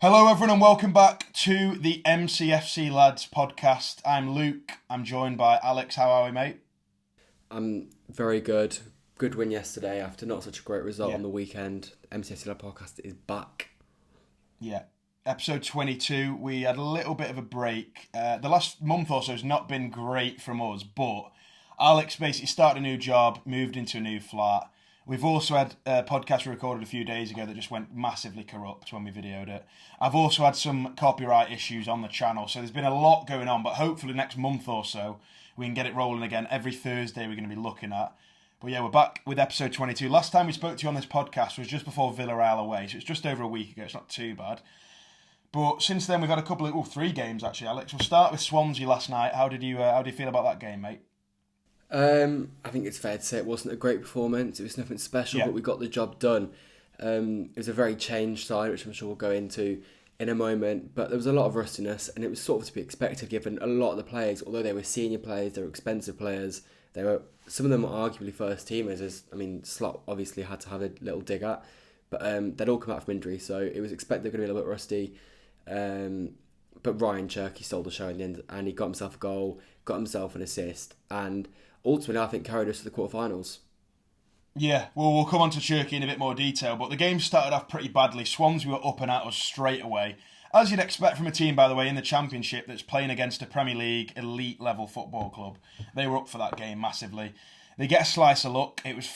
Hello everyone and welcome back to the MCFC Lads Podcast. I'm Luke, I'm joined by Alex. How are we, mate? I'm very good. Good win yesterday after not such a great result on the weekend. MCFC Lads Podcast is back. Yeah. Episode 22, we had a little bit of a break. The last month or so has not been great from us, but Alex basically started a new job, moved into a new flat. We've also had a podcast we recorded a few days ago that just went massively corrupt when we videoed it. I've also had some copyright issues on the channel, so there's been a lot going on, but hopefully next month or so we can get it rolling again. Every Thursday we're going to be looking at. But yeah, we're back with episode 22. Last time we spoke to you on this podcast was just before Villarreal away, so it's just over a week ago. It's not too bad. But since then we've had a couple of, three games actually, Alex. We'll start with Swansea last night. How did you feel about that game, mate? I think it's fair to say it wasn't a great performance. It was nothing special, but we got the job done. It was a very changed side, which I'm sure we'll go into in a moment. But there was a lot of rustiness, and it was sort of to be expected given a lot of the players, although they were senior players, they were expensive players. Some of them were arguably first teamers. Slot obviously had to have a little dig at, but they'd all come out from injury, so it was expected they're going to be a little bit rusty. But RAYAN CHERKI stole the show in the end, and he got himself a goal, got himself an assist, and ultimately, I think carried us to the quarterfinals. Yeah, well, we'll come on to CHERKI in a bit more detail, but the game started off pretty badly. Swansea were up and at us straight away. As you'd expect from a team, by the way, in the Championship that's playing against a Premier League elite level football club. They were up for that game massively. They get a slice of luck. It was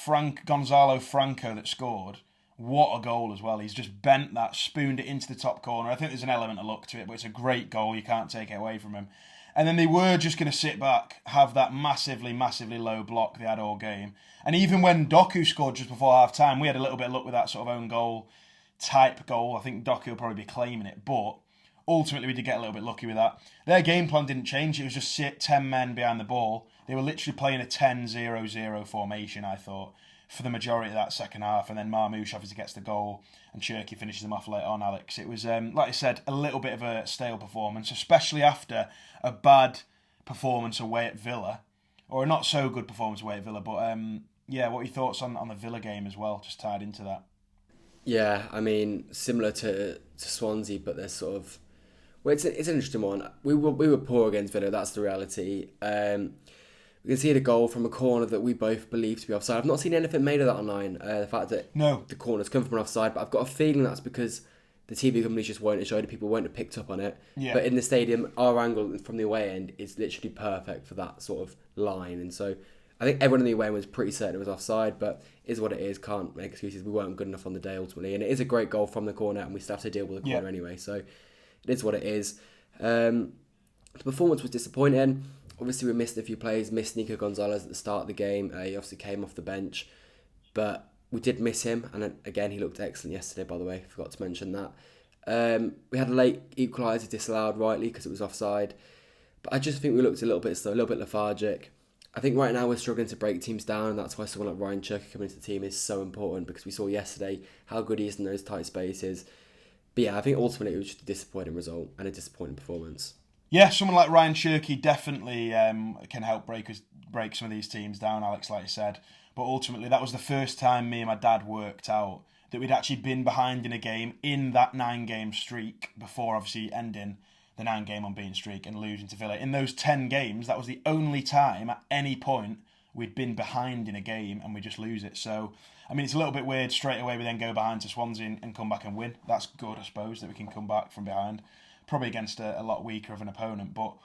Gonzalo Franco that scored. What a goal as well. He's just bent that, spooned it into the top corner. I think there's an element of luck to it, but it's a great goal. You can't take it away from him. And then they were just going to sit back, have that massively, massively low block they had all game. And even when Doku scored just before half-time, we had a little bit of luck with that sort of own goal type goal. I think Doku will probably be claiming it. But ultimately, we did get a little bit lucky with that. Their game plan didn't change. It was just sit 10 men behind the ball. They were literally playing a 10-0-0 formation, I thought, for the majority of that second half. And then Marmoush obviously gets the goal and CHERKI finishes them off later on, Alex. It was, like I said, a little bit of a stale performance, especially after a bad performance away at Villa, or a not so good performance away at Villa. But what are your thoughts on the Villa game as well, just tied into that? Yeah, I mean, similar to Swansea, but there's sort of... Well, it's an interesting one. We were poor against Villa, that's the reality. We can see the goal from a corner that we both believe to be offside. I've not seen anything made of that online, the fact that the corner's come from an offside, but I've got a feeling that's because the TV companies just won't have showed it, people won't have picked up on it. Yeah. But in the stadium, our angle from the away end is literally perfect for that sort of line. And so I think everyone in the away end was pretty certain it was offside, but it is what it is, can't make excuses. We weren't good enough on the day ultimately. And it is a great goal from the corner, and we still have to deal with the corner anyway. So it is what it is. The performance was disappointing. Obviously, we missed a few players. Missed Nico Gonzalez at the start of the game. He obviously came off the bench. But we did miss him. And again, he looked excellent yesterday, by the way. Forgot to mention that. We had a late equaliser disallowed rightly because it was offside. But I just think we looked a little bit slow, a little bit lethargic. I think right now we're struggling to break teams down. And that's why someone like RAYAN CHERKI coming into the team is so important. Because we saw yesterday how good he is in those tight spaces. But yeah, I think ultimately it was just a disappointing result and a disappointing performance. Yeah, someone like RAYAN CHERKI definitely can help break some of these teams down, Alex, like you said. But ultimately, that was the first time me and my dad worked out that we'd actually been behind in a game in that 9-game streak before obviously ending the 9-game unbeaten streak and losing to Villa. In those 10 games, that was the only time at any point we'd been behind in a game and we just lose it. So, I mean, it's a little bit weird. Straight away, we then go behind to Swansea and come back and win. That's good, I suppose, that we can come back from behind. Probably against a lot weaker of an opponent. But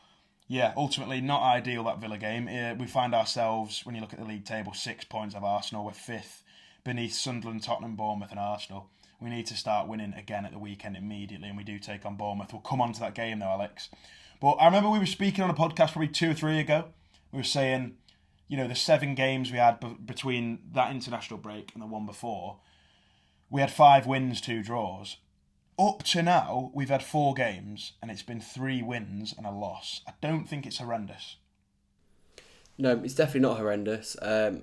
yeah, ultimately not ideal, that Villa game. We find ourselves, when you look at the league table, 6 points of Arsenal. We're 5th beneath Sunderland, Tottenham, Bournemouth and Arsenal. We need to start winning again at the weekend immediately, and we do take on Bournemouth. We'll come on to that game though, Alex. But I remember we were speaking on a podcast probably 2 or 3 ago. We were saying, the 7 games we had between that international break and the one before, we had 5 wins, 2 draws. Up to now, we've had 4 games, and it's been 3 wins and a loss. I don't think it's horrendous. No, it's definitely not horrendous. And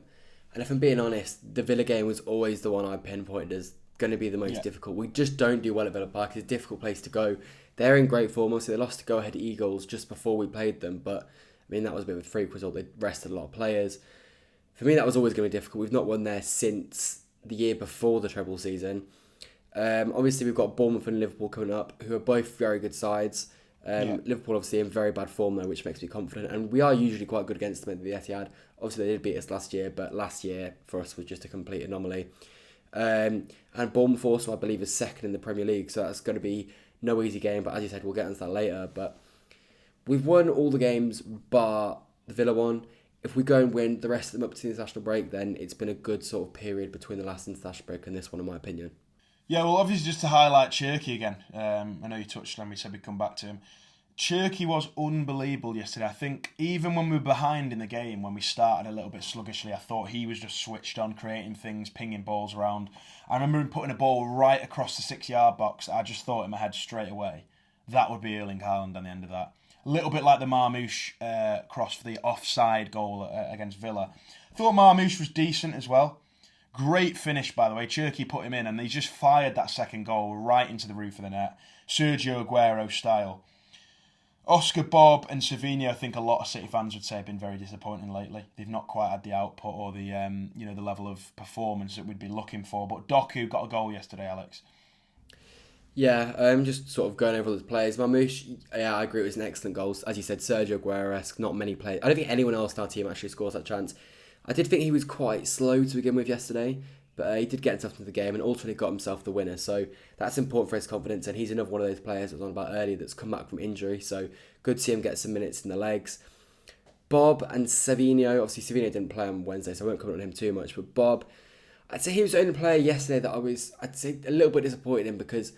if I'm being honest, the Villa game was always the one I pinpointed as going to be the most difficult. We just don't do well at Villa Park. It's a difficult place to go. They're in great form. Obviously, they lost to Go-Ahead Eagles just before we played them, but I mean, that was a bit of a freak result. They rested a lot of players. For me, that was always going to be difficult. We've not won there since the year before the treble season. Obviously, we've got Bournemouth and Liverpool coming up, who are both very good sides. Liverpool obviously in very bad form though, which makes me confident. And we are usually quite good against them at the Etihad. Obviously, they did beat us last year, but last year for us was just a complete anomaly. And Bournemouth also, I believe, is second in the Premier League, so that's going to be no easy game. But as you said, we'll get into that later. But we've won all the games bar the Villa one. If we go and win the rest of them up to the international break, then it's been a good sort of period between the last international break and this one, in my opinion. Yeah, well, obviously, just to highlight Cherki again, I know you touched on him, we said we'd come back to him. Cherki was unbelievable yesterday. I think even when we were behind in the game, when we started a little bit sluggishly, I thought he was just switched on, creating things, pinging balls around. I remember him putting a ball right across the 6-yard box. I just thought in my head straight away, that would be Erling Haaland on the end of that. A little bit like the Marmoush cross for the offside goal against Villa. I thought Marmoush was decent as well. Great finish, by the way. Cherki put him in, and he just fired that second goal right into the roof of the net. Sergio Aguero style. Oscar, Bob and Savinho, I think a lot of City fans would say, have been very disappointing lately. They've not quite had the output or the the level of performance that we'd be looking for. But Doku got a goal yesterday, Alex. Yeah, just sort of going over the players. Marmoush, yeah, I agree, it was an excellent goal. As you said, Sergio Aguero-esque, not many players. I don't think anyone else in our team actually scores that chance. I did think he was quite slow to begin with yesterday, but he did get himself into the game and ultimately got himself the winner. So that's important for his confidence, and he's another one of those players that was on about earlier that's come back from injury. So good to see him get some minutes in the legs. Bob and Savinho, obviously Savinho didn't play on Wednesday, so I won't comment on him too much. But Bob, I'd say he was the only player yesterday that I'd say a little bit disappointed in, because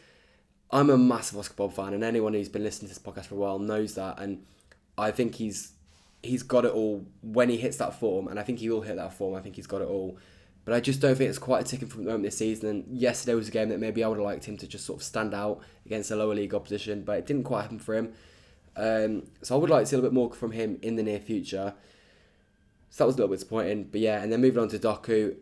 I'm a massive Oscar Bob fan, and anyone who's been listening to this podcast for a while knows that. And I think he's got it all when he hits that form, and I think he will hit that form. I think he's got it all. But I just don't think it's quite ticking from the moment this season. And yesterday was a game that maybe I would have liked him to just sort of stand out against a lower league opposition, but it didn't quite happen for him. So I would like to see a little bit more from him in the near future. So that was a little bit disappointing. But yeah, and then moving on to Doku.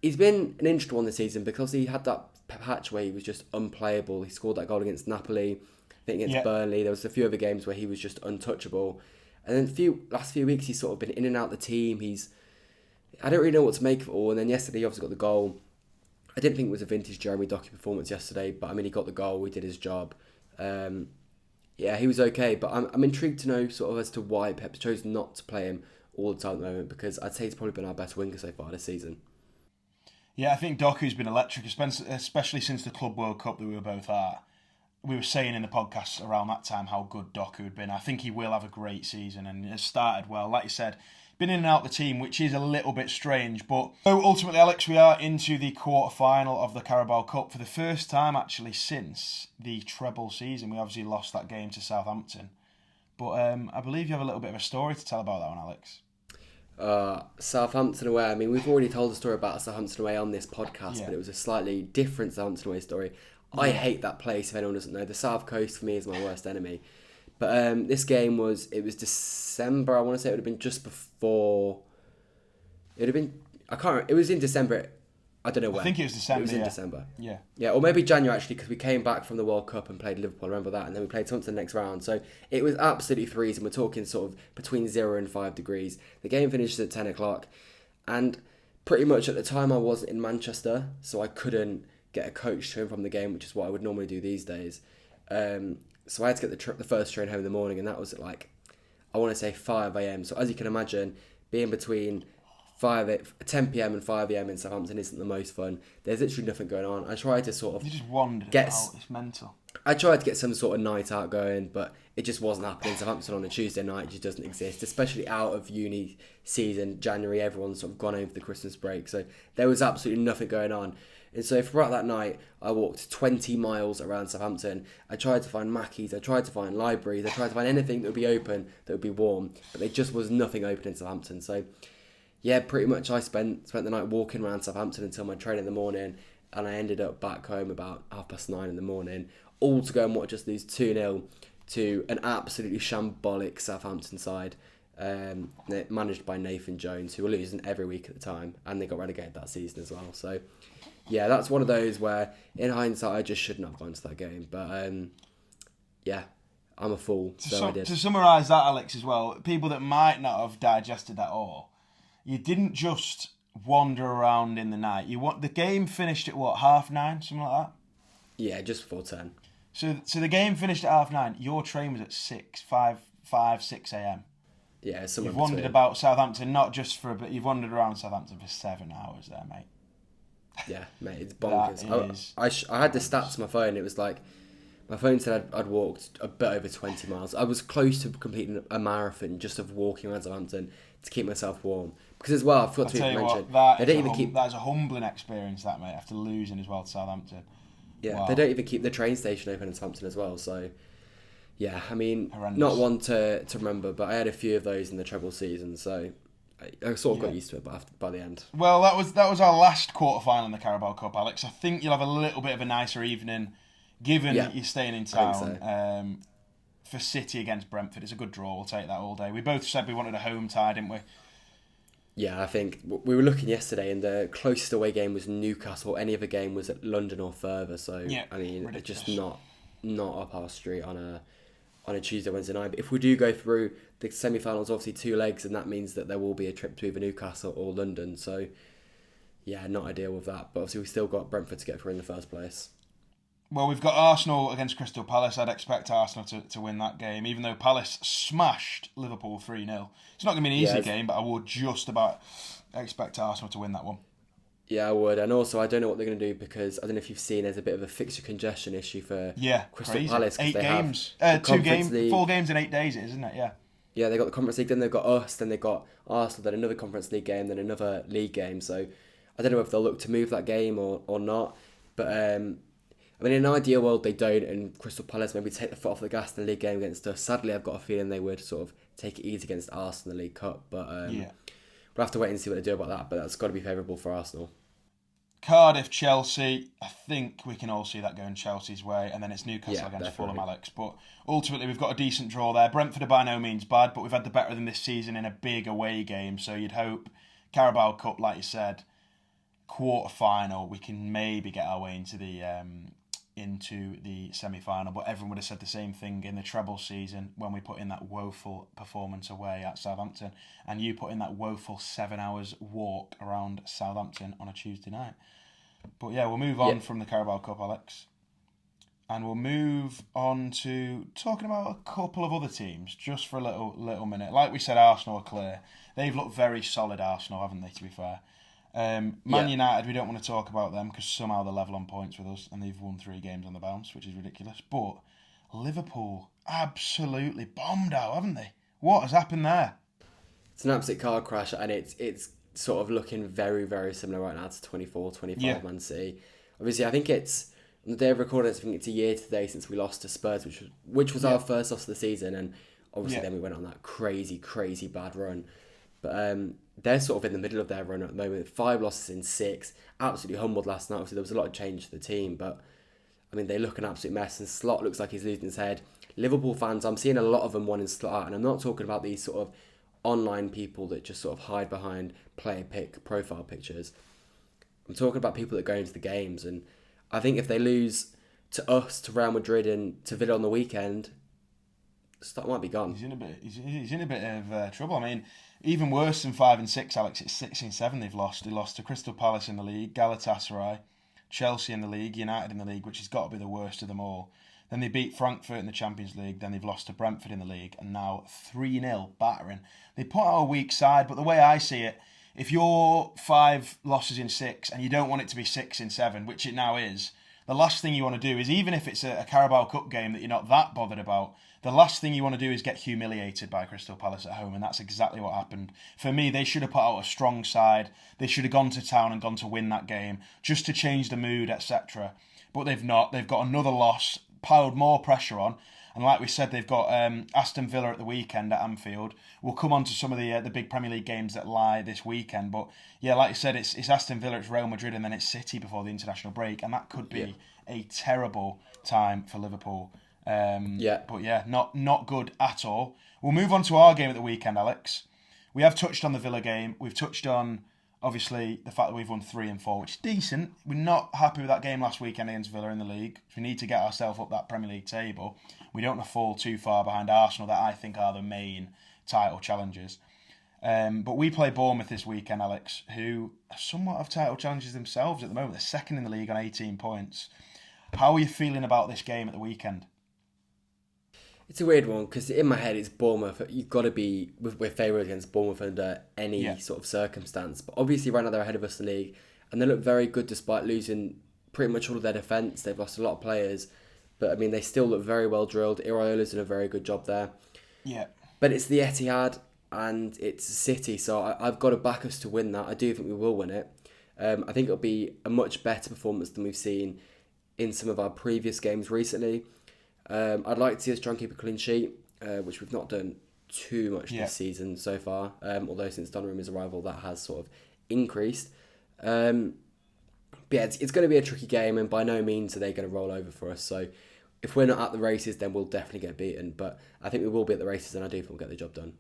He's been an interesting one this season because he had that patch where he was just unplayable. He scored that goal against Napoli, I think against Burnley. There was a few other games where he was just untouchable. And then last few weeks he's sort of been in and out the team. I don't really know what to make of it all. And then yesterday he obviously got the goal. I didn't think it was a vintage Jeremy Doku performance yesterday, but I mean he got the goal, he did his job. Yeah, he was okay, but I'm intrigued to know sort of as to why Pep chose not to play him all the time at the moment, because I'd say he's probably been our best winger so far this season. Yeah, I think Doku's been electric, especially since the Club World Cup that we were both at. We were saying in the podcast around that time how good Doku had been. I think he will have a great season and has started well. Like you said, been in and out the team, which is a little bit strange. But so ultimately, Alex, we are into the quarter-final of the Carabao Cup for the first time, actually, since the treble season. We obviously lost that game to Southampton. But I believe you have a little bit of a story to tell about that one, Alex. Southampton away. I mean, we've already told a story about Southampton away on this podcast, but it was a slightly different Southampton away story. I hate that place, if anyone doesn't know. The South Coast, for me, is my worst enemy. But this game was December, I want to say. It would have been just before... It would have been... I can't remember. It was in December. I don't know when. I think it was December, It was in December. Yeah. Yeah, or maybe January, actually, because we came back from the World Cup and played Liverpool. I remember that. And then we played Southampton the next round. So it was absolutely freezing. We're talking sort of between 0 and 5 degrees. The game finishes at 10 o'clock. And pretty much at the time I wasn't in Manchester, so I couldn't get a coach to and from the game, which is what I would normally do these days. So I had to get the first train home in the morning, and that was at I want to say 5 a.m. So as you can imagine, being between 10 p.m. and 5 a.m. in Southampton isn't the most fun. There's literally nothing going on. I tried to sort of... You just wandered out. It's mental. I tried to get some sort of night out going, but it just wasn't happening. Southampton on a Tuesday night just doesn't exist, especially out of uni season, January. Everyone's sort of gone home for the Christmas break, so there was absolutely nothing going on. And so throughout that night, I walked 20 miles around Southampton. I tried to find Mackey's, I tried to find libraries, I tried to find anything that would be open, that would be warm, but there just was nothing open in Southampton. So yeah, pretty much I spent the night walking around Southampton until my train in the morning, and I ended up back home about 9:30 in the morning, all to go and watch us lose 2-0 to an absolutely shambolic Southampton side, managed by Nathan Jones, who were losing every week at the time, and they got relegated that season as well. So yeah, that's one of those where, in hindsight, I just shouldn't have gone to that game. But yeah, I'm a fool, so I did. To summarise that, Alex, as well, people that might not have digested that all, you didn't just wander around in the night. The game finished at what, 9:30, something like that? Yeah, just before 10. So the game finished at 9:30. Your train was at 6 a.m. Yeah, somewhere You've wandered between. about Southampton, not just for a bit. You've wandered around Southampton for 7 hours there, mate. Yeah, mate, it's bonkers. That is I had the stats on my phone. It was like, my phone said I'd walked a bit over 20 miles. I was close to completing a marathon just of walking around Southampton to keep myself warm. Because as well, I forgot to tell even you mention, what, they don't even keep. that is a humbling experience, that, mate, after losing as well to Southampton. Yeah, Wow. they don't even keep the train station open in Southampton as well. So, yeah, I mean, Horrendous. not one to remember, but I had a few of those in the treble season, so I sort of got used to it by the end. Well, that was our last quarter-final in the Carabao Cup, Alex. I think you'll have a little bit of a nicer evening, given that you're staying in town, for City against Brentford. It's a good draw, we'll take that all day. We both said we wanted a home tie, didn't we? Yeah, I think we were looking yesterday, and the closest away game was Newcastle. Any other game was at London or further. So Yeah, I mean, ridiculous. it's just not up our street on a Tuesday, Wednesday night. But if we do go through the semi-finals, obviously 2 legs, and that means that there will be a trip to either Newcastle or London. So yeah, not ideal with that. But obviously we still got Brentford to get through in the first place. Well, we've got Arsenal against Crystal Palace. I'd expect Arsenal to win that game, even though Palace smashed Liverpool 3-0. It's not going to be an easy game, but I would just about expect Arsenal to win that one. Yeah, I would. And also, I don't know what they're going to do, because I don't know if you've seen there's a bit of a fixture congestion issue for Crystal crazy. Palace. 8 games. 4 games in 8 days, isn't it? Yeah. Yeah, they got the Conference League, then they've got us, then they've got Arsenal, then another Conference League game, then another league game. So I don't know if they'll look to move that game or not. But I mean, in an ideal world, they don't, and Crystal Palace maybe take the foot off the gas in the league game against us. Sadly, I've got a feeling they would sort of take it easy against Arsenal in the League Cup. But we'll have to wait and see what they do about that. But that's got to be favourable for Arsenal. Cardiff, Chelsea. I think we can all see that going Chelsea's way, and then it's Newcastle against Fulham, Alex. But ultimately, we've got a decent draw there. Brentford are by no means bad, but we've had the better of them this season in a big away game. So you'd hope Carabao Cup, like you said, quarter-final, we can maybe get our way into the semi-final. But everyone would have said the same thing in the treble season when we put in that woeful performance away at Southampton, and you put in that woeful 7 hours walk around Southampton on a Tuesday night. But yeah, we'll move on from the Carabao Cup, Alex, and we'll move on to talking about a couple of other teams just for a little minute. Like we said, Arsenal are clear. They've looked very solid, Arsenal, haven't they, to be fair? Man United, we don't want to talk about them because somehow they're level on points with us and they've won 3 games on the bounce, which is ridiculous. But Liverpool absolutely bombed out, haven't they? What has happened there? It's an absolute car crash, and it's sort of looking very, very similar right now to 24-25 Man City. Obviously, I think it's, on the day of recording, I think it's a year today since we lost to Spurs, which was our first loss of the season, and obviously then we went on that crazy, crazy bad run. But they're sort of in the middle of their run at the moment. 5 losses in 6. Absolutely humbled last night. Obviously, there was a lot of change to the team, but I mean, they look an absolute mess. And Slot looks like he's losing his head. Liverpool fans, I'm seeing a lot of them wanting Slot out, and I'm not talking about these sort of online people that just sort of hide behind player pick profile pictures. I'm talking about people that go into the games, and I think if they lose to us, to Real Madrid, and to Villa on the weekend, Slot might be gone. He's in a bit of trouble. I mean, even worse than 5 and 6, Alex. It's 6 and 7 they've lost. They lost to Crystal Palace in the league, Galatasaray, Chelsea in the league, United in the league, which has got to be the worst of them all. Then they beat Frankfurt in the Champions League. Then they've lost to Brentford in the league, and now 3-0 battering. They put out a weak side, but the way I see it, if you're 5 losses in 6 and you don't want it to be 6 in 7, which it now is, the last thing you want to do is, even if it's a Carabao Cup game that you're not that bothered about, the last thing you want to do is get humiliated by Crystal Palace at home, and that's exactly what happened. For me, they should have put out a strong side. They should have gone to town and gone to win that game, just to change the mood, etc. But they've not. They've got another loss, piled more pressure on, and like we said, they've got Aston Villa at the weekend at Anfield. We'll come on to some of the big Premier League games that lie this weekend, but yeah, like you said, it's Aston Villa, it's Real Madrid, and then it's City before the international break, and that could be a terrible time for Liverpool. But yeah, not good at all. We'll move on to our game at the weekend, Alex. We have touched on the Villa game. We've touched on, obviously, the fact that we've won 3 and 4, which is decent. We're not happy with that game last weekend against Villa in the league. We need to get ourselves up that Premier League table. We don't want to fall too far behind Arsenal, that I think are the main title challengers. But we play Bournemouth this weekend, Alex, who are somewhat of title challengers themselves at the moment. They're second in the league on 18 points. How are you feeling about this game at the weekend? It's a weird one because in my head it's Bournemouth. You've got to be we're favourites against Bournemouth under any sort of circumstance. But obviously right now they're ahead of us in the league and they look very good despite losing pretty much all of their defence. They've lost a lot of players, but I mean they still look very well drilled. Iraola's done a very good job there. Yeah. But it's the Etihad and it's City, so I've got to back us to win that. I do think we will win it. I think it'll be a much better performance than we've seen in some of our previous games recently. I'd like to see us try and keep a clean sheet, which we've not done too much this season so far. Although since Donnarumma's arrival, that has sort of increased. But yeah, it's going to be a tricky game, and by no means are they going to roll over for us. So if we're not at the races, then we'll definitely get beaten. But I think we will be at the races, and I do think we'll get the job done.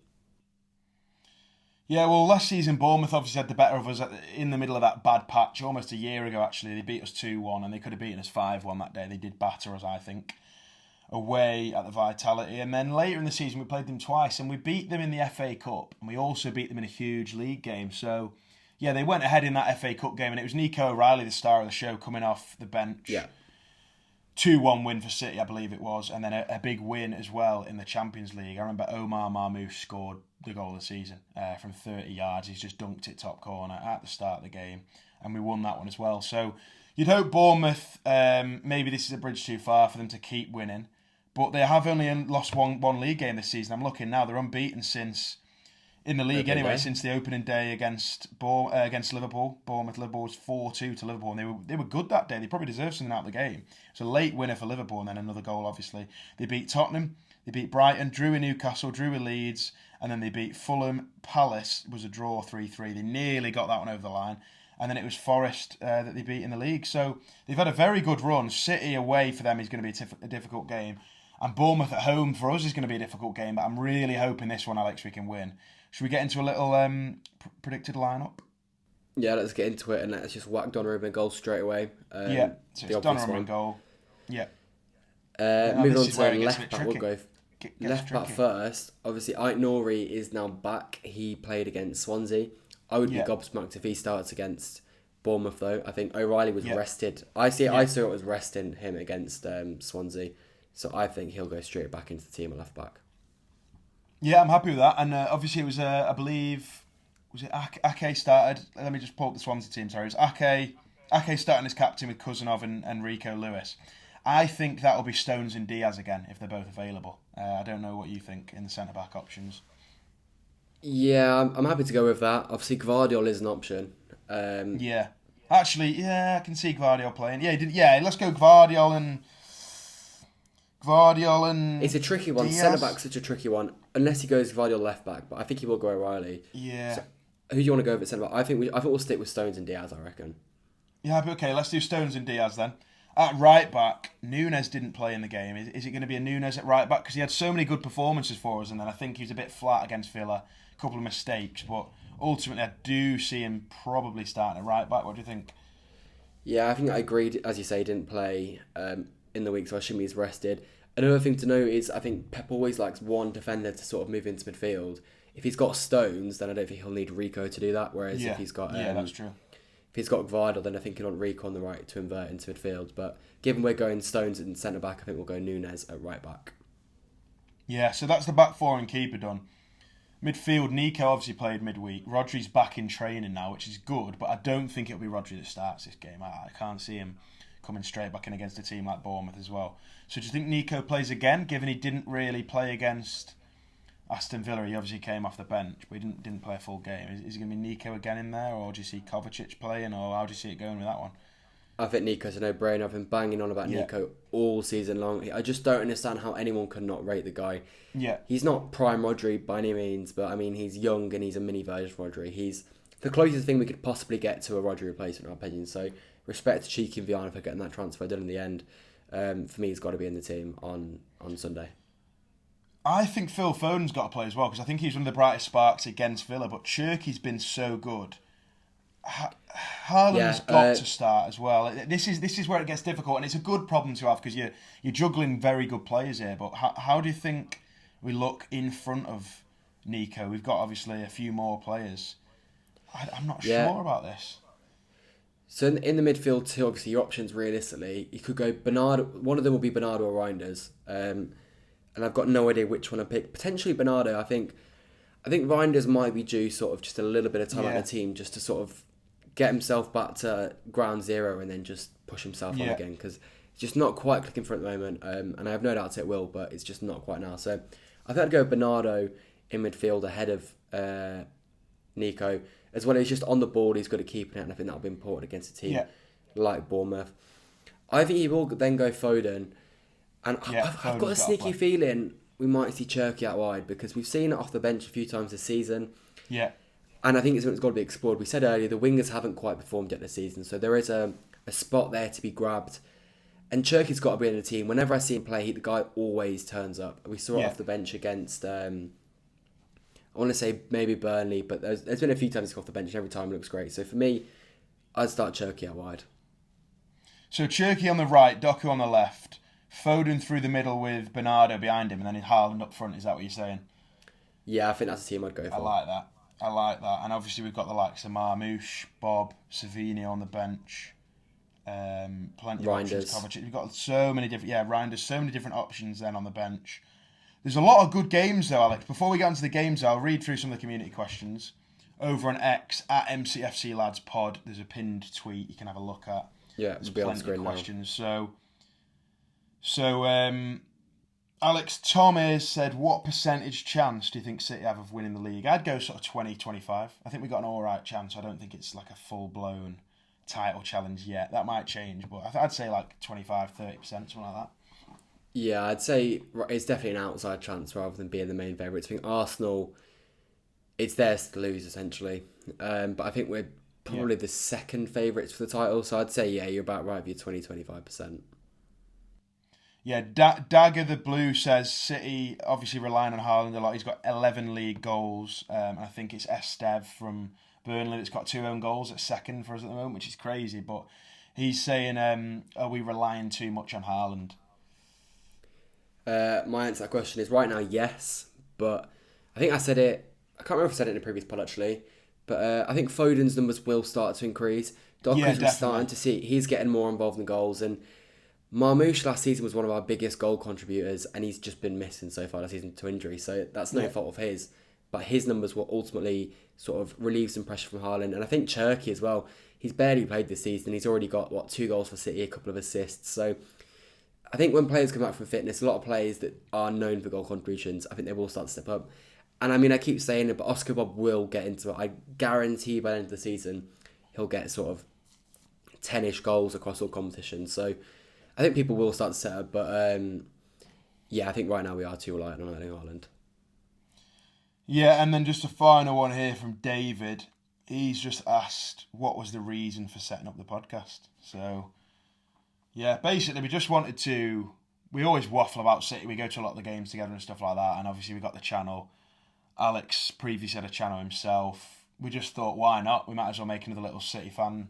Yeah, well, last season Bournemouth obviously had the better of us in the middle of that bad patch. Almost a year ago, actually, they beat us 2-1, and they could have beaten us 5-1 that day. They did batter us, I think, away at the Vitality. And then later in the season, we played them twice, and we beat them in the FA Cup, and we also beat them in a huge league game. So, yeah, they went ahead in that FA Cup game, and it was Nico O'Reilly, the star of the show, coming off the bench. Yeah. 2-1 win for City, I believe it was, and then a big win as well in the Champions League. I remember Omar Marmoush scored the goal of the season from 30 yards. He's just dunked it top corner at the start of the game, and we won that one as well. So you'd hope Bournemouth, maybe this is a bridge too far for them to keep winning, but they have only lost one league game this season. I'm looking now, they're unbeaten since... in the league anyway, since the opening day against Liverpool. Liverpool was 4-2 to Liverpool, and they were good that day. They probably deserved something out of the game. It's a late winner for Liverpool, and then another goal, obviously. They beat Tottenham, they beat Brighton, drew in Newcastle, drew in Leeds, and then they beat Fulham. Palace was a draw 3-3. They nearly got that one over the line. And then it was Forest that they beat in the league. So they've had a very good run. City away for them is going to be a difficult game. And Bournemouth at home for us is going to be a difficult game. But I'm really hoping this one, Alex, we can win. Should we get into a little predicted lineup? Yeah, let's get into it and let's just whack Donnarumma goal straight away. So it's Donnarumma goal. Yeah. Moving on to left back, we'll go left back first. Obviously, Ait-Nouri is now back. He played against Swansea. I would be gobsmacked if he starts against Bournemouth, though. I think O'Reilly was rested. I saw it was resting him against Swansea. So I think he'll go straight back into the team at left back. Yeah, I'm happy with that. And obviously it was, I believe, was it Ake started? Let me just pull up the Swansea team, sorry. It was Ake starting as captain with Cousinov and Rico Lewis. I think that'll be Stones and Diaz again, if they're both available. I don't know what you think in the centre-back options. Yeah, I'm happy to go with that. Obviously, Gvardiol is an option. Yeah. Actually, I can see Gvardiol playing. Yeah, let's go Gvardiol and... It's a tricky one. Centre-back's such a tricky one. Unless he goes Gvardiol left-back, but I think he will go O'Reilly. Yeah. So, who do you want to go with at centre-back? I think we'll stick with Stones and Diaz, I reckon. Yeah, okay, let's do Stones and Diaz then. At right-back, Núñez didn't play in the game. Is it going to be a Núñez at right-back? Because he had so many good performances for us, and then I think he was a bit flat against Villa. A couple of mistakes, but ultimately I do see him probably starting at right-back. What do you think? Yeah, I think I agreed. As you say, he didn't play in the week, so I assume he's rested. Another thing to note is I think Pep always likes one defender to sort of move into midfield. If he's got Stones, then I don't think he'll need Rico to do that. Whereas if he's got that's true. If he's got Gvardiol, then I think he'll want Rico on the right to invert into midfield. But given we're going Stones in centre back, I think we'll go Núñez at right back. Yeah, so that's the back four and keeper done. Midfield, Nico obviously played midweek. Rodri's back in training now, which is good, but I don't think it'll be Rodri that starts this game. I can't see him coming straight back in against a team like Bournemouth as well. So do you think Nico plays again, given he didn't really play against Aston Villa? He obviously came off the bench, but he didn't play a full game. Is it going to be Nico again in there, or do you see Kovacic playing, or how do you see it going with that one? I think Nico's a no-brainer. I've been banging on about Nico all season long. I just don't understand how anyone could not rate the guy. Yeah. He's not prime Rodri by any means, but I mean, he's young and he's a mini version of Rodri. He's the closest thing we could possibly get to a Rodri replacement, in our opinion. So respect to Cheeky and Viana for getting that transfer done in the end. For me, he's got to be in the team on Sunday. I think Phil Foden's got to play as well, because I think he's one of the brightest sparks against Villa, but Cherki's been so good. Haaland's got to start as well. This is where it gets difficult, and it's a good problem to have, because you're juggling very good players here, but how do you think we look in front of Nico? We've got obviously a few more players. I'm not sure about this. So in the midfield too, obviously your options realistically, you could go Bernardo. One of them will be Bernardo or Reinders, and I've got no idea which one I pick. Potentially Bernardo. I think Reinders might be due sort of just a little bit of time out of the team just to sort of get himself back to ground zero and then just push himself on again, because it's just not quite clicking for at the moment. And I have no doubt it will, but it's just not quite now. So I think I'd go with Bernardo in midfield ahead of Nico. As well as just on the ball, he's good at keeping it, and I think that'll be important against a team like Bournemouth. I think he will then go Foden, and I've got a sneaky feeling we might see Cherki out wide, because we've seen it off the bench a few times this season. Yeah. And I think it's got to be explored. We said earlier, the wingers haven't quite performed yet this season, so there is a spot there to be grabbed. And Cherki's got to be in the team. Whenever I see him play, the guy always turns up. We saw it off the bench against... I want to say maybe Burnley, but there's been a few times he's off the bench and every time it looks great. So for me, I'd start Cherki out wide. So Cherki on the right, Doku on the left, Foden through the middle with Bernardo behind him, and then Haaland up front. Is that what you're saying? Yeah, I think that's a team I'd go for. I like that. And obviously we've got the likes of Marmoush, Bob, Savini on the bench. Plenty of options. Kovacic. We've got so many different... Reinders, so many different options then on the bench. There's a lot of good games though, Alex. Before we get into the games, I'll read through some of the community questions. Over on X, at MCFC Lads Pod, there's a pinned tweet you can have a look at. Yeah, there's plenty of questions. Now. So, Alex, Tom has said, what percentage chance do you think City have of winning the league? I'd go sort of 20-25. I think we've got an alright chance. I don't think it's like a full-blown title challenge yet. That might change, but I'd say like 25-30%, something like that. Yeah, I'd say it's definitely an outside chance rather than being the main favourites. I think Arsenal, it's theirs to lose essentially. But I think we're probably the second favourites for the title. So I'd say, you're about right with your 20-25%. Yeah, Dagger the Blue says City obviously relying on Haaland a lot. He's got 11 league goals. I think it's Estev from Burnley that's got 2 own goals at second for us at the moment, which is crazy. But he's saying, are we relying too much on Haaland? My answer to that question is right now, yes. But I think I said it, I can't remember if I said it in a previous pod actually, but I think Foden's numbers will start to increase. Doku's starting to see, he's getting more involved in goals, and Marmoush last season was one of our biggest goal contributors, and he's just been missing so far this season to injury, so that's no fault of his. But his numbers will ultimately sort of relieve some pressure from Haaland, and I think Cherki as well. He's barely played this season. He's already got 2 goals for City, a couple of assists. So I think when players come back from fitness, a lot of players that are known for goal contributions, I think they will start to step up. And I mean, I keep saying it, but Oscar Bob will get into it. I guarantee by the end of the season, he'll get sort of 10-ish goals across all competitions. So I think people will start to set up. But I think right now we are too reliant on Erling Haaland. Yeah, and then just a final one here from David. He's just asked, what was the reason for setting up the podcast? So... yeah, basically we just wanted to... we always waffle about City. We go to a lot of the games together and stuff like that. And obviously we got the channel. Alex previously had a channel himself. We just thought, why not? We might as well make another little City fan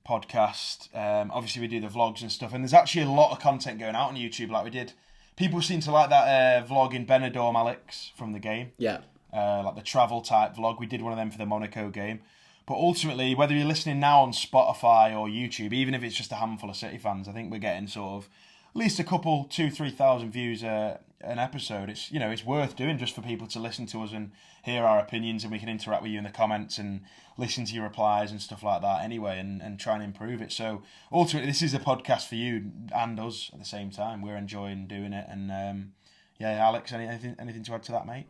podcast. Obviously we do the vlogs and stuff. And there's actually a lot of content going out on YouTube like we did. People seem to like that vlog in Benidorm, Alex, from the game. Yeah. Like the travel type vlog. We did one of them for the Monaco game. But ultimately, whether you're listening now on Spotify or YouTube, even if it's just a handful of City fans, I think we're getting sort of at least a couple, 2,000-3,000 views an episode. It's it's worth doing just for people to listen to us and hear our opinions, and we can interact with you in the comments and listen to your replies and stuff like that anyway, and try and improve it. So ultimately, this is a podcast for you and us at the same time. We're enjoying doing it, and Alex, anything to add to that, mate?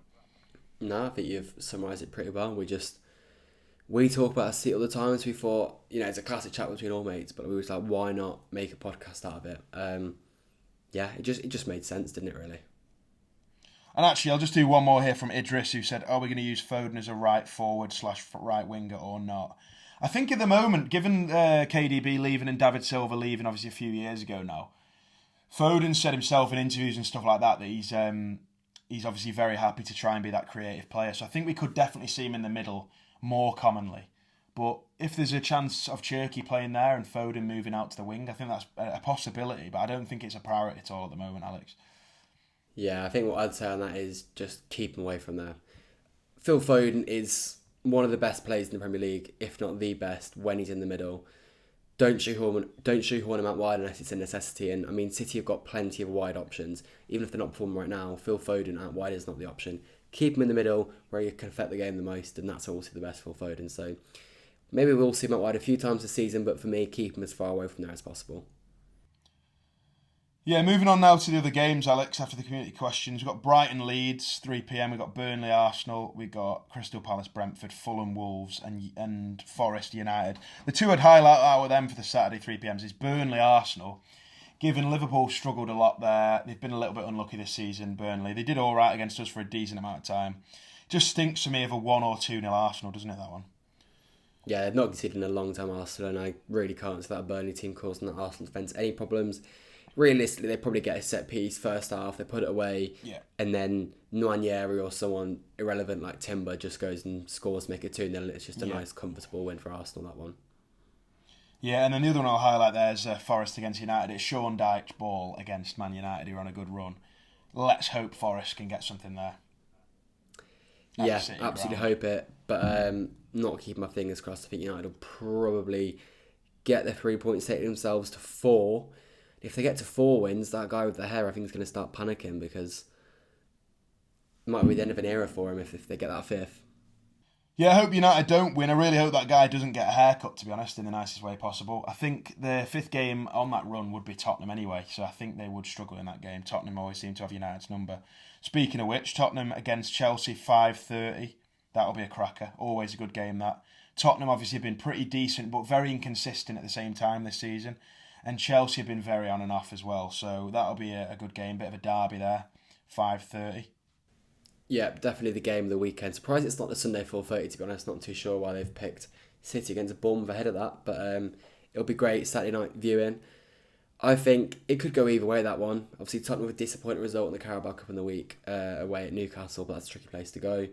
No, I think you've summarised it pretty well. We talk about City all the time, so we thought, it's a classic chat between all mates, but we was like, why not make a podcast out of it? It just made sense, didn't it, really? And actually, I'll just do one more here from Idris, who said, are we going to use Foden as a right forward / right winger or not? I think at the moment, given KDB leaving and David Silva leaving obviously a few years ago now, Foden said himself in interviews and stuff like that he's obviously very happy to try and be that creative player. So I think we could definitely see him in the middle more commonly. But if there's a chance of Cherki playing there and Foden moving out to the wing, I think that's a possibility, but I don't think it's a priority at all at the moment, Alex. Yeah, I think what I'd say on that is just keep him away from there. Phil Foden is one of the best players in the Premier League, if not the best, when he's in the middle. don't shoehorn him out wide unless it's a necessity. And I mean, City have got plenty of wide options. Even if they're not performing right now, Phil Foden out wide is not the option. Keep him in the middle where you can affect the game the most, and that's also the best Phil Foden. So maybe we'll see him out wide a few times this season, but for me, keep him as far away from there as possible. Yeah, moving on now to the other games, Alex, after the community questions. We've got Brighton Leeds, 3 p.m. We've got Burnley Arsenal. We've got Crystal Palace Brentford, Fulham Wolves, and Forest United. The two I'd highlight out of them for the Saturday 3 p.m. is Burnley Arsenal. Given Liverpool struggled a lot there, they've been a little bit unlucky this season, Burnley. They did all right against us for a decent amount of time. Just stinks to me of a 1 or 2-0 Arsenal, doesn't it, that one? Yeah, they've not conceded in a long time, Arsenal, and I really can't see that Burnley team causing that Arsenal defence any problems. Realistically, they probably get a set piece first half, they put it away, and then Nwaneri or someone irrelevant like Timber just goes and scores, make it 2-0, and it's just a nice, comfortable win for Arsenal, that one. Yeah, and then the other one I'll highlight there is Forest against United. It's Sean Dyche's ball against Man United, who are on a good run. Let's hope Forest can get something there. Yeah, absolutely hope it, but not keeping my fingers crossed. I think United will probably get their 3 points, take themselves to 4. If they get to 4 wins, that guy with the hair, I think, is going to start panicking because it might be the end of an era for him if they get that 5th. Yeah, I hope United don't win. I really hope that guy doesn't get a haircut, to be honest, in the nicest way possible. I think the 5th game on that run would be Tottenham anyway, so I think they would struggle in that game. Tottenham always seem to have United's number. Speaking of which, Tottenham against Chelsea, 5:30. That'll be a cracker. Always a good game, that. Tottenham obviously have been pretty decent, but very inconsistent at the same time this season. And Chelsea have been very on and off as well, so that'll be a good game. Bit of a derby there, 5:30. Yeah, definitely the game of the weekend. Surprised it's not the Sunday 4:30, to be honest. Not too sure why they've picked City against Bournemouth ahead of that, but it'll be great Saturday night viewing. I think it could go either way, that one. Obviously, Tottenham with a disappointing result in the Carabao Cup in the week away at Newcastle, but that's a tricky place to go.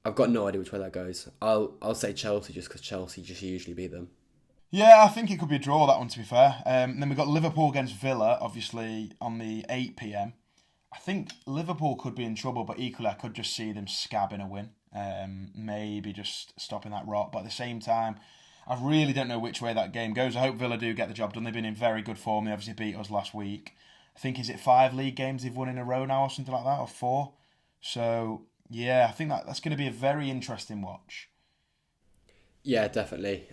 I've got no idea which way that goes. I'll say Chelsea just because Chelsea just usually beat them. Yeah, I think it could be a draw, that one, to be fair. Then we've got Liverpool against Villa, obviously, on the 8 p.m. I think Liverpool could be in trouble, but equally I could just see them scabbing a win. Maybe just stopping that rot. But at the same time, I really don't know which way that game goes. I hope Villa do get the job done. They've been in very good form. They obviously beat us last week. I think, is it 5 league games they've won in a row now or something like that, or 4? So, yeah, I think that's going to be a very interesting watch. Yeah, definitely.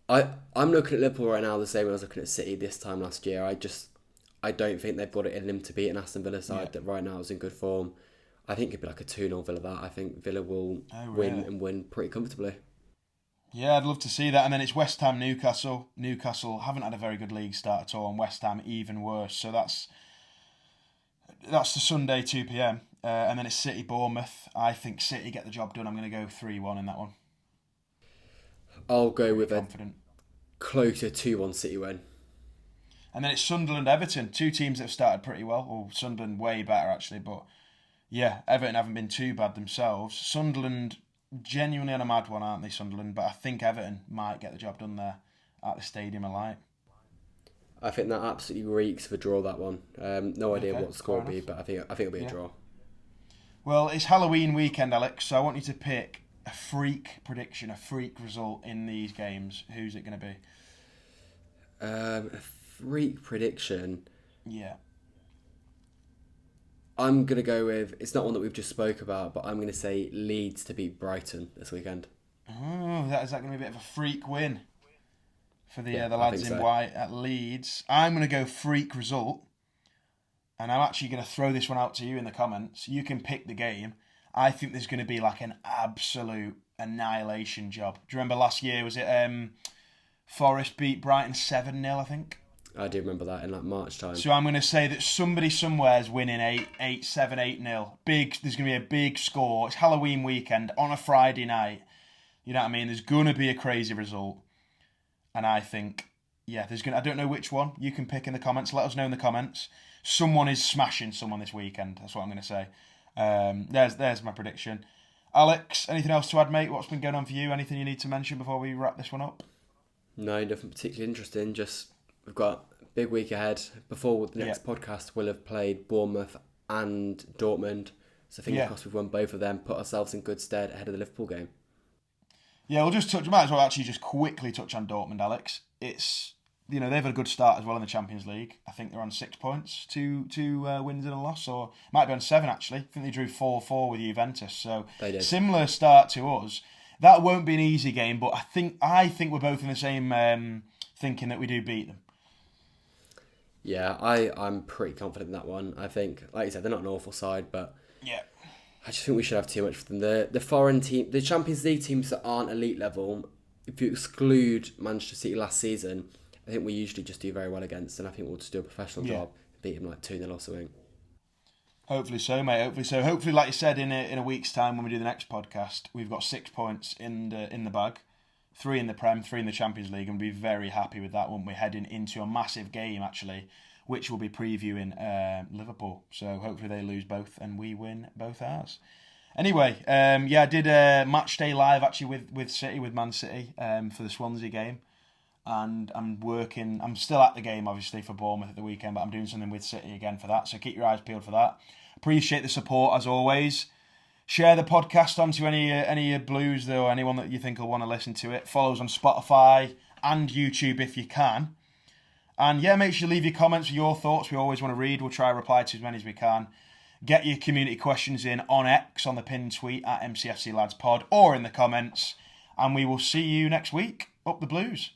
I'm looking at Liverpool right now the same way I was looking at City this time last year. I don't think they've got it in them to beat an Aston Villa side that right now is in good form. I think it'd be like a 2-0 Villa that. I think Villa will win pretty comfortably. Yeah, I'd love to see that. And then it's West Ham Newcastle. Newcastle haven't had a very good league start at all, and West Ham even worse. So that's the Sunday 2 p.m. And then it's City Bournemouth. I think City get the job done. I'm going to go 3-1 in that one. I'll go with a closer 2-1 City win. And then it's Sunderland Everton, 2 teams that have started pretty well. Well, Sunderland way better actually, but yeah, Everton haven't been too bad themselves. Sunderland genuinely on a mad one, aren't they, Sunderland? But I think Everton might get the job done there at the Stadium of Light. I think that absolutely reeks of a draw, that one. No idea what the score will be, but I think it'll be a draw. Well, it's Halloween weekend, Alex, so I want you to pick a freak prediction, a freak result in these games. Who's it going to be? A freak prediction? Yeah. I'm going to go with, it's not one that we've just spoke about, but I'm going to say Leeds to beat Brighton this weekend. Oh, is that going to be a bit of a freak win for the lads in white at Leeds? I'm going to go freak result, and I'm actually going to throw this one out to you in the comments. You can pick the game. I think there's going to be like an absolute annihilation job. Do you remember last year, was it Forest beat Brighton 7-0, I think? I do remember that in like March time. So I'm going to say that somebody somewhere is winning 8-7, 8-0. Big. There's going to be a big score. It's Halloween weekend on a Friday night. You know what I mean? There's going to be a crazy result. And I think, I don't know which one. You can pick in the comments. Let us know in the comments. Someone is smashing someone this weekend. That's what I'm going to say. There's my prediction. Alex, anything else to add, mate? What's been going on for you? Anything you need to mention before we wrap this one up? No, nothing particularly interesting. Just we've got a big week ahead. Before the next podcast, we'll have played Bournemouth and Dortmund. So fingers crossed we've won both of them, put ourselves in good stead ahead of the Liverpool game. Yeah, we'll just touch. Might as well actually just quickly touch on Dortmund, Alex. It's they've had a good start as well in the Champions League. I think they're on 6 points, two wins and a loss, or might be on 7 actually. I think they drew 4-4 with Juventus, so similar start to us. That won't be an easy game, but I think we're both in the same thinking that we do beat them. Yeah, I'm pretty confident in that one. I think, like you said, they're not an awful side, but yeah, I just think we should have too much for them. The foreign team, the Champions League teams that aren't elite level, if you exclude Manchester City last season, I think we usually just do very well against, and I think we'll just do a professional job, beat them like 2-0 or something. Hopefully so, mate. Hopefully so. Hopefully, like you said, in a week's time when we do the next podcast, we've got 6 points in the bag, 3 in the Prem, 3 in the Champions League, and we'll be very happy with that when we're heading into a massive game actually, which we'll be previewing Liverpool. So hopefully they lose both and we win both ours. Anyway, I did a match day live actually with Man City for the Swansea game. And I'm still at the game obviously for Bournemouth at the weekend, but I'm doing something with City again for that. So keep your eyes peeled for that. Appreciate the support as always. Share the podcast onto any Blues though, or anyone that you think will want to listen to it. Follow us on Spotify and YouTube if you can. And yeah, make sure you leave your comments, your thoughts. We always want to read. We'll try to reply to as many as we can. Get your community questions in on X, on the pinned tweet at MCFC Lads Pod, or in the comments. And we will see you next week. Up the Blues.